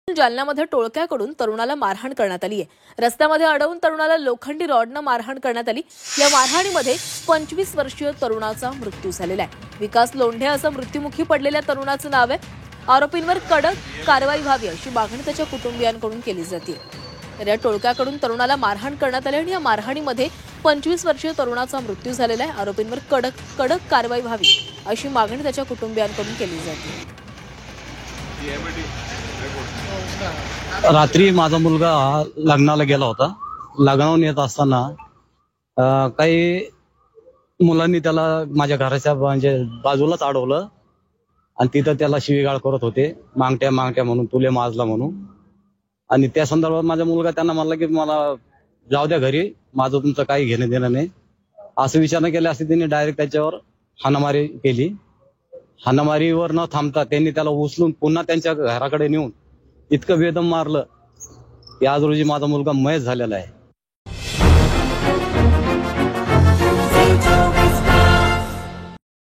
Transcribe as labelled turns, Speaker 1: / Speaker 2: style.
Speaker 1: जालन्यामध्ये टोळक्याकडून तरुणाला मारहाण करण्यात आली आहे। रस्त्यामध्ये अडवून तरुणाला लोखंडी रॉडनं मारहाण करण्यात आली। या मारहाणीमध्ये 25 वर्षीय तरुणाचा मृत्यू झालेला आहे। विकास लोंढे असं मृत्युमुखी पडलेल्या तरुणाचं नाव आहे। आरोपींवर कडक कारवाई व्हावी अशी मागणी त्याच्या कुटुंबियांकडून केली जाते। तर या टोळक्याकडून तरुणाला मारहाण करण्यात आली आणि या मारहाणीमध्ये 25 वर्षीय तरुणाचा मृत्यू झालेला आहे। आरोपींवर कडक कारवाई व्हावी अशी मागणी त्याच्या कुटुंबियांकडून केली जाते।
Speaker 2: रात्री माझा मुलगा लग्नाला गेला होता। लग्नावरून येत असताना काही मुलांनी त्याला माझ्या घराच्या म्हणजे बाजूलाच अडवलं आणि तिथं त्याला शिवीगाळ करत होते, मागट्या म्हणून, तुले माजला म्हणून। आणि त्या संदर्भात माझा मुलगा त्यांना म्हणला की मला जाऊ द्या घरी, माझं तुमचं काही घेणं देणं नाही असं विचारणा केली असते। त्यांनी डायरेक्ट त्याच्यावर हाणामारी केली। हाणामारीवर न थांबता त्यांनी त्याला उचलून पुन्हा त्यांच्या घराकडे नेऊन इतकं बेदम मारलं की आज रोजी माझा मुलगा मयत झालेला आहे।